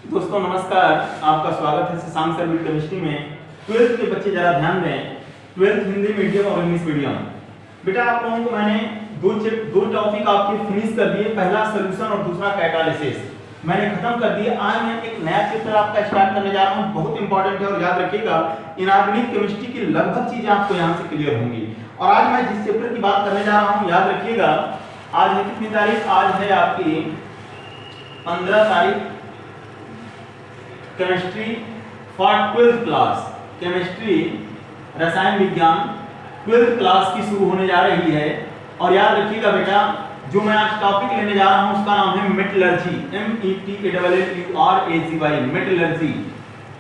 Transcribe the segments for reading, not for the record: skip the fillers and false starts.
दोस्तों नमस्कार, आपका स्वागत है शशांक सर विद केमिस्ट्री में। 12th के बच्चे जरा ध्यान दें, 12th हिंदी मीडियम और इंग्लिश मीडियम। बेटा आप लोगों को मैंने दो टॉपिक आपके फिनिश कर दिए, पहला सॉल्यूशन और दूसरा कैटालिसिस मैंने खत्म कर दिए। आज मैं एक नया चैप्टर आपका स्टार्ट करने जा रहा हूँ, बहुत इंपॉर्टेंट है और याद रखिएगा इनऑर्गेनिक केमिस्ट्री की लगभग चीजें आपको यहाँ से क्लियर होंगी। और आज मैं जिस चैप्टर की बात करने जा रहा हूँ याद रखिएगा, आज है कितनी तारीख? आज है आपकी 15 तारीख। Chemistry for 12th class, chemistry रसायन विज्ञान 12th क्लास की शुरू होने जा रही है। और याद रखिएगा बेटा, जो मैं आज टॉपिक लेने जा रहा हूं उसका नाम है मेटलर्जी, METALLURACY, मेटलर्जी।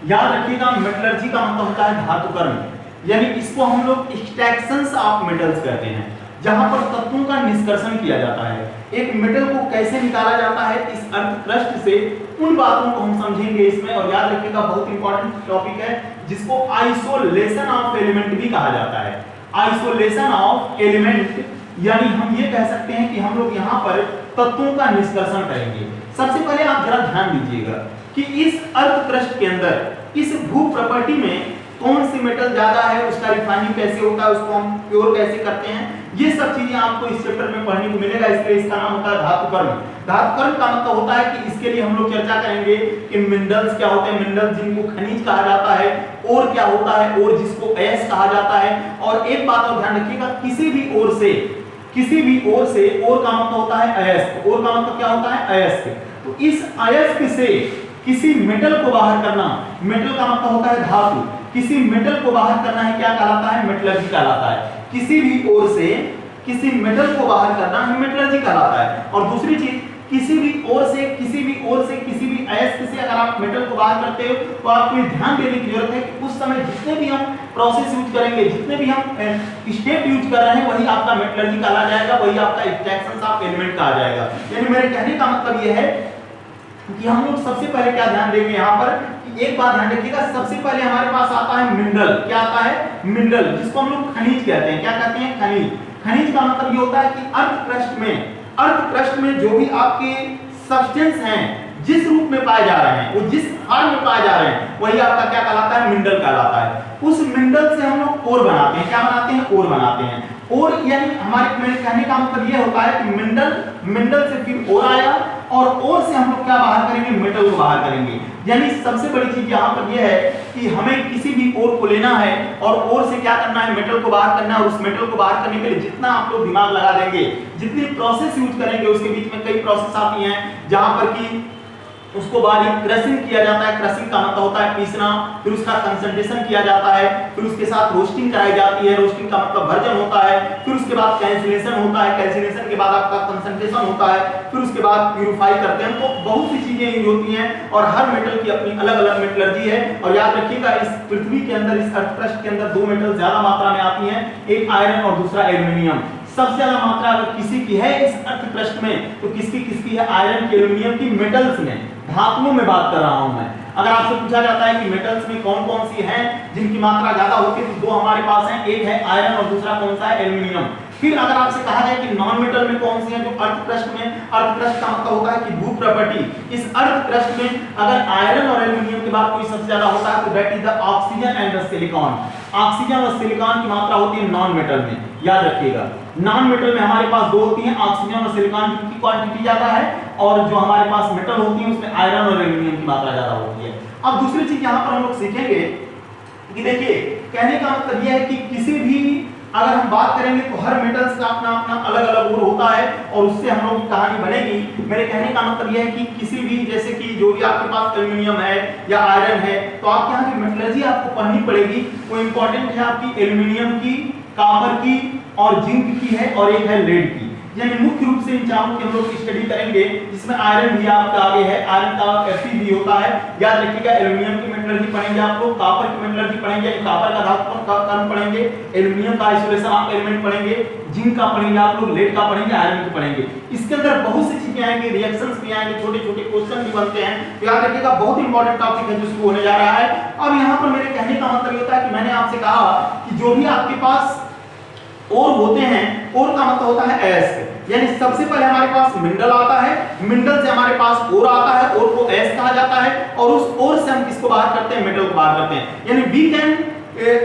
याद रखिएगा मेटलर्जी का मतलब होता है धातुकर्म, यानी इसको हम लोग एक्सट्रैक्शंस ऑफ मेटल्स कहते हैं, जहां पर तत्वों का निष्कर्षण किया जाता है। एक मेटल को कैसे निकाला जाता है इस अर्धपृष्ठ से, उन बातों को हम समझेंगे इसमें। और याद रखिएगा बहुत इंपॉर्टेंट टॉपिक है जिसको आइसोलेशन ऑफ एलिमेंट भी कहा जाता है। आइसोलेशन ऑफ एलिमेंट यानी हम ये कह सकते हैं कि हम लोग यहाँ पर तत्वों का निष्कर्षण करेंगे। सबसे पहले आप जरा ध्यान दीजिएगा कि इस अर्धपृष्ठ के अंदर, इस भू प्रॉपर्टी में कौन सी मेटल ज्यादा है, उसका रिफाइनिंग कैसे होता है, उसको हम प्योर कैसे करते हैं, ये सब चीजें आपको इस चैप्टर में पढ़ने को मिलेगा। इसलिए इसका नाम होता है धातुकर्म। धातुकर्म का मतलब होता है कि इसके लिए हम लोग चर्चा करेंगे कि मिनरल्स क्या होते हैं, मिनरल्स जिनको खनिज कहा जाता है, और क्या होता है, और जिसको अयस्क कहा जाता है। और एक बात और ध्यान रखिएगा, किसी भी ओर से, और का मतलब होता है अयस्क, और का मतलब क्या होता है अयस्क। तो इस अयस्क से किसी मेटल को बाहर करना, मेटल का मतलब होता है धातु, किसी मेटल को बाहर करना है क्या कहलाता है? मेटलर्जी कहलाता है। किसी भी ओर से किसी मेटल को बाहर करना है मेटलर्जी कहलाता है। और दूसरी चीज, किसी भी ओर से किसी भी अयस्क से अगर आप मेटल को बाहर करते हो तो आपको ये ध्यान देने की जरूरत है कि उस समय जितने भी हम प्रोसेस यूज करेंगे, जितने भी हम स्टेप यूज कर रहे हैं, वही आपका मेटलर्जी कहा जाएगा, वही आपका एक्सट्रैक्शन ऑफ एलिमेंट कहा जाएगा। यानी मेरे कहने का मतलब ये है कि हम लोग सबसे पहले क्या ध्यान देंगे यहाँ पर, एक बात ध्यान रखिएगा, सबसे पहले हमारे पास आता है मिनरल। क्या आता है? मिनरल, जिसको हम लोग खनिज कहते हैं। क्या कहते हैं? खनिज। खनिज का मतलब ये होता है कि अर्धपृष्ठ में जो भी आपके सब्सटेंस हैं, जिस रूप में पाए जा रहे हैं, वो जिस फॉर्म में पाए जा रहे हैं, वही आपका क्या कहलाता है? मिनरल कहलाता है। उस मिनरल से हम लोग ओर बनाते हैं। क्या बनाते हैं? ओर बनाते हैं। और यानी मेरे कहने का मतलब ये होता है कि मिनरल से फिर ओर आया, और ओर से हम लोग क्या बाहर करेंगे? मेटल को बाहर करेंगे। यानी सबसे बड़ी चीज यहाँ पर यह है कि हमें किसी भी ओर को लेना है और ओर से क्या करना है? मेटल को बाहर करना है। और उस मेटल को बाहर करने के लिए जितना आप लोग दिमाग लगा देंगे, जितनी प्रोसेस यूज करेंगे, उसके बीच में कई प्रोसेस आती हैं जहां पर कि उसको बारीक क्रशिंग किया जाता है। क्रशिंग का मतलब होता है पीसना, फिर उसका कंसंट्रेशन किया जाता है, फिर उसके साथ रोस्टिंग कराई जाती है। रोस्टिंग का मतलब भर्जन होता है, फिर उसके बाद कैल्सिनेशन होता है, कैल्सिनेशन के बाद आपका कंसंट्रेशन होता है, फिर उसके बाद प्यूरिफाई करते हैं। तो बहुत सी चीजें यूज होती हैं और हर मेटल की अपनी अलग-अलग मेटलर्जी है। और याद रखिएगा इस पृथ्वी के अंदर, इस अर्धपृष्ठ के अंदर दो मेटल ज्यादा मात्रा में आती हैं, एक आयरन और दूसरा एल्युमिनियम। सबसे ज्यादा मात्रा अगर किसी की है इस अर्धपृष्ठ में तो किसकी है? आयरन की, एल्युमिनियम की, मेटल्स में, धातुओं में बात कर रहा हूं मैं। अगर आपसे पूछा जाता है कि मेटल्स में कौन कौन सी हैं जिनकी मात्रा ज्यादा होती है, तो दो हमारे पास हैं, एक है आयरन और दूसरा कौन सा है? एल्युमिनियम। फिर अगर आपसे कहा जाए कि नॉन मेटल में कौन सी है, जो अर्धपृष्ठ में, अर्धपृष्ठ का मतलब होता है कि भू प्रॉपर्टी, इस अर्धपृष्ठ में अगर आयरन और एल्युमिनियम के बाद कोई सबसे ज्यादा होता है तो that is the oxygen and the silicon. Oxygen और सिलिकॉन की मात्रा होती है नॉन मेटल में। याद रखिएगा नॉन मेटल में हमारे पास दो होती हैं, ऑक्सीजन और सिलिकॉन की क्वांटिटी ज्यादा है, और जो हमारे पास मेटल होती है उसमें आयरन और एल्युमिनियम की मात्रा ज्यादा होती है। अब दूसरी चीज यहाँ पर हम लोग सीखेंगे कि देखिए, कहने का मतलब यह है कि किसी भी अगर हम बात करेंगे तो हर मेटल्स का अपना अपना अलग-अलग गुण होता है और उससे हम लोग की कहानी बनेगी। मेरे कहने का मतलब यह है कि किसी भी, जैसे कि जो भी आपके पास एल्युमिनियम है या आयरन है, तो आपके यहाँ की मेटलर्जी आपको पढ़नी पड़ेगी। वो इंपॉर्टेंट है आपकी एल्युमिनियम की, कॉपर की और जिंक की है, और एक है लेड की। यानी मुख्य रूप से इन चारों की हम लोग स्टडी करेंगे, जिसमें आयरन भी आपका आगे है, आयरन का Fe भी होता है। याद रखिएगा एल्युमिनियम की मेटलर्जी पढ़ेंगे आप लोग, कॉपर की मेटलर्जी पढ़ेंगे, कॉपर का धातुकर्म पढ़ेंगे, एल्युमिनियम का आइसोलेशन ऑफ एलिमेंट पढ़ेंगे, जिंक का पढ़ेंगे आप लोग, लेड का पढ़ेंगे, आयरन की पढ़ेंगे। इसके अंदर बहुत सी चीजें आएंगी, रिएक्शंस भी आएंगे, छोटे-छोटे क्वेश्चन भी बनते हैं। तो याद रखिएगा बहुत इंपॉर्टेंट टॉपिक है जो शुरू होने जा रहा है। अब यहाँ पर मेरे कहने का मतलब होता है कि मैंने आपसे कहा कि जो भी आपके पास और होते हैं, और का मतलब होता है एस, यानी सबसे पहले हमारे पास मिनरल आता है, मिनरल से हमारे पास और आता है, और को एस कहा जाता है, और उस और से हम किसको बाहर करते हैं, मेटल को बाहर करते हैं। यानी we can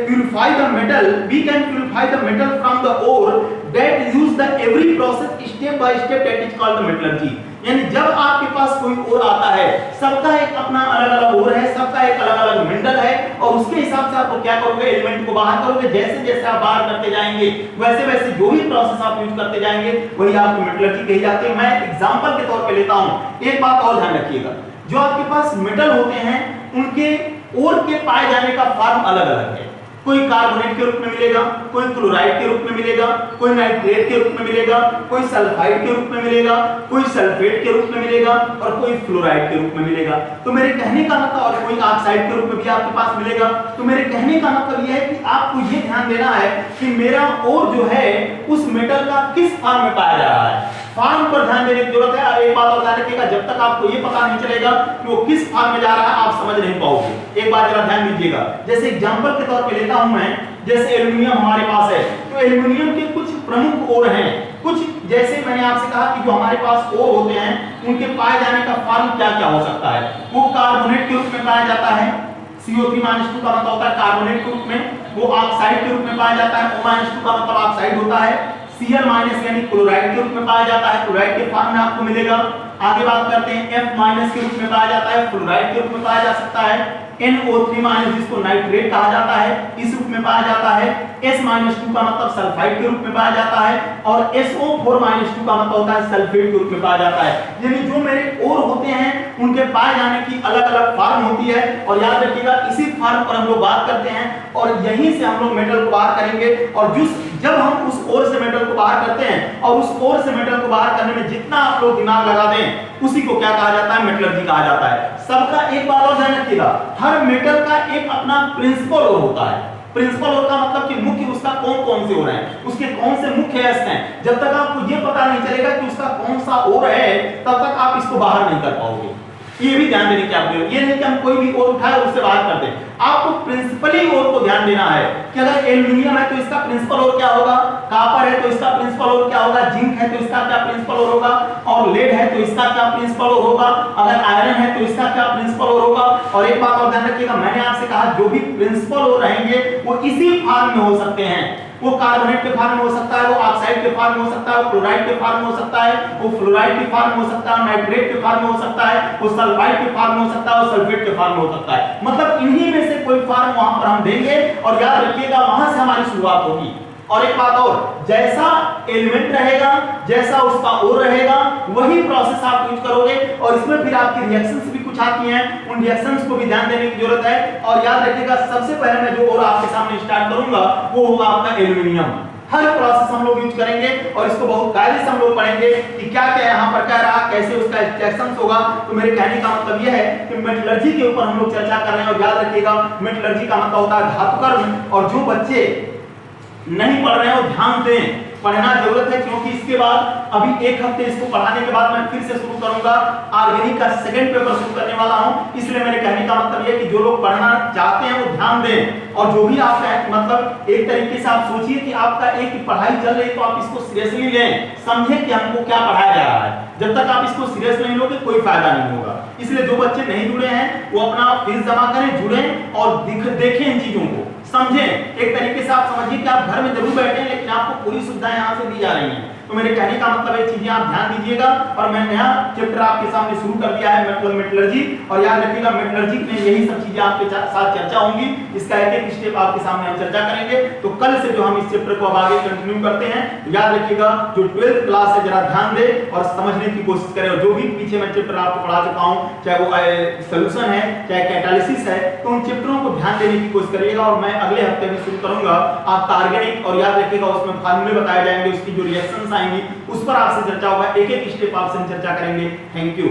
purify the metal, we can purify the metal from the ore that use the every process step by step, that is called the metallurgy। यानी जब आपके पास कोई ओर आता है, सबका एक अपना अलग अलग ओर है, सबका एक अलग अलग मिनरल है, और उसके हिसाब से आप क्या करोगे, एलिमेंट को बाहर करोगे। जैसे जैसे आप बाहर करते जाएंगे वैसे वैसे जो भी प्रोसेस आप यूज करते जाएंगे वही आपको मेटलर्जी कही जाती है। मैं एग्जांपल के तौर पे लेता हूं, एक बात और ध्यान रखिएगा, जो आपके पास मेटल होते हैं उनके ओर के पाए जाने का फॉर्म अलग अलग है। कोई कार्बोनेट के रूप में मिलेगा, कोई क्लोराइड के रूप में मिलेगा, कोई नाइट्रेट के रूप में मिलेगा, कोई सल्फाइड के रूप में मिलेगा, कोई सल्फेट के रूप में मिलेगा, और कोई फ्लोराइड के रूप में मिलेगा। तो मेरे कहने का मतलब, और कोई ऑक्साइड के रूप में भी आपके पास मिलेगा। तो मेरे कहने का मतलब यह है कि आपको ये ध्यान देना है कि मेरा ओर जो है उस मेटल का किस फॉर्म में पाया जा रहा है, फॉर्म पर ध्यान देने की जरूरत है। और एक बात और ध्यान रखिएगा, जब तक आपको ये पता नहीं चलेगा कि वो किस फॉर्म में जा रहा है आप समझ नहीं पाओगे। एक बात जरा ध्यान दीजिएगा, जैसे एग्जांपल के तौर पे लेता हूं मैं, जैसे एल्युमिनियम हमारे पास है, तो एल्युमिनियम के कुछ प्रमुख ओर हैं, कुछ जैसे मैंने आपसे कहा कि जो हमारे पास ओर होते हैं उनके पाए जाने का फॉर्म क्या क्या हो सकता है। वो कार्बोनेट के रूप में पाया जाता है, CO3 - 2 का मतलब होता है कार्बोनेट के रूप में, वो ऑक्साइड के रूप में पाया जाता है, O - 2 का मतलब ऑक्साइड होता है, Cl- यानी क्लोराइड के रूप में पाया जाता है, क्लोराइड के फॉर्म में आपको मिलेगा। आगे बात करते हैं, F- के रूप में पाया जाता है, फ्लोराइड के रूप में पाया जा सकता है, NO3- जिसको नाइट्रेट कहा जाता है, इस रूप में पाया जाता है, S- का मतलब सल्फाइड के रूप में पाया जाता है, और SO4- का मतलब होता है सल्फेट के रूप में पाया जाता है। यानी जो मेरे ओर होते हैं उनके पाए जाने की अलग अलग फॉर्म होती है, और याद रखिएगा इसी फॉर्म पर हम लोग बात करते हैं, और यहीं से हम लोग मेटल को बाहर करेंगे। और जब हम उस ओर से मेटल को बाहर करते हैं, और उस ओर से मेटल को बाहर करने में जितना आप लोग दिमाग लगा दें उसी को क्या कहा जाता है, मेटलर्जी कहा जाता है। सबका एक बात और ध्यान रखिएगा, हर मेटल का एक अपना प्रिंसिपल ओर होता है। प्रिंसिपल ओर का मतलब कि मुख्य उसका कौन कौन से ओर है, उसके कौन से मुख्य एस्क हैं। जब तक आपको ये पता नहीं चलेगा कि उसका कौन सा ओर है तब तक आप इसको बाहर नहीं कर पाओगे। ये भी ध्यान देने की आपको, ये नहीं कि हम कोई भी ओर उठाए और उससे बाहर कर दें। आपको प्रिंसिपली ओर को ध्यान देना है कि अगर एल्युमिनियम है तो इसका प्रिंसिपल ओर क्या होगा, कॉपर है तो इसका प्रिंसिपल ओर क्या होगा, जिंक है तो इसका क्या प्रिंसिपल ओर होगा, और लेड है तो इसका क्या प्रिंसिपल ओर होगा, अगर आयरन है तो इसका क्या प्रिंसिपल ओर होगा। और एक बात और ध्यान रखिएगा, मैंने आपसे कहा जो भी प्रिंसिपल ओर रहेंगे वो इसी फॉर्म में हो सकते हैं। वो कार्बोनेट के फॉर्म में हो सकता है, वो ऑक्साइड के फॉर्म में हो सकता है, वो क्लोराइड के फॉर्म में हो सकता है, वो फ्लोराइड के फॉर्म में हो सकता है, नाइट्रेट के फॉर्म में हो सकता है, वो सल्फाइड के फॉर्म में हो सकता है, वो सल्फेट के फॉर्म में हो सकता है। मतलब इन्हीं में से कोई फॉर्म वहां पर हम देंगे, और याद रखिएगा वहां से हमारी शुरुआत होगी। और एक बात और, जैसा एलिमेंट रहेगा, जैसा उसका ओर रहेगा, वही प्रोसेस आप यूज करोगे। और इसमें फिर आपकी रिएक्शंस भी कुछ आती हैं, उन रिएक्शंस को भी ध्यान देने की जरूरत है। और याद रखिएगा सबसे पहले मैं जो ओर आपके सामने स्टार्ट करूंगा वो होगा आपका एल्युमिनियम। हर प्रोसेस हम लोग यूज करेंगे और इसको बहुत कायदे से हम लोग पढ़ेंगे कि क्या क्या यहाँ पर कह रहा, कैसे उसका रिएक्शंस होगा। तो मेरे कहने का मतलब यह है कि मेटलर्जी के ऊपर हम लोग चर्चा कर रहे हैं। और याद रखिएगा मेटलर्जी का मतलब होता है धातुकर्म। और जो बच्चे नहीं पढ़ रहे हैं वो ध्यान दें, पढ़ना जरूरत है, क्योंकि इसके बाद अभी एक हफ्ते इसको पढ़ाने के बाद मैं फिर से शुरू करूंगा, ऑर्गेनिक का सेकंड पेपर शुरू करने वाला हूं। इसलिए मेरे कहने का मतलब ये कि जो लोग पढ़ना चाहते हैं वो ध्यान दें। और जो भी आपका मतलब एक तरीके से आप सोचिए कि आपका एक पढ़ाई चल रही है तो आप इसको सीरियसली लें, समझें कि हमको क्या पढ़ाया जा रहा है। जब तक आप इसको सीरियस नहीं लोगे कोई फायदा नहीं होगा। इसलिए जो बच्चे नहीं जुड़े हैं वो अपना फीस जमा करें, जुड़ें और देखें इन चीजों को, समझें। एक तरीके से आप समझिए कि आप घर में जरूर बैठे हैं लेकिन आपको पूरी सुविधाएं यहाँ से दी जा रही हैं। तो मेरे कहने का मतलब ये चीजें आप ध्यान दीजिएगा। और मैं नया चैप्टर आपके सामने शुरू कर दिया है, मतलब मेटलर्जी। और याद रखिएगा मेटलर्जी में यही सब चीजें आपके साथ चर्चा होंगी। इसका एक एक स्टेप आपके सामने हम चर्चा करेंगे। तो कल से जो हम इस चैप्टर को अब आगे कंटिन्यू करते हैं, याद रखिएगा जो 12th क्लास है जरा ध्यान दे और समझने की कोशिश करें। और जो भी पीछे मैं चैप्टर आपको पढ़ा चुका हूँ, चाहे वो सोल्यूशन है चाहे कैटालिसिस है, तो उन चैप्टरों को ध्यान देने की कोशिश करिएगा। और मैं अगले हफ्ते में शुरू करूंगा आपका ऑर्गेनिक। और याद रखिएगा उसमें फार्मूले बताए जाएंगे, उसकी जो रिएक्शंस आएंगी उस पर आपसे चर्चा होगा, एक एक स्टेप आपसे चर्चा करेंगे। Thank you.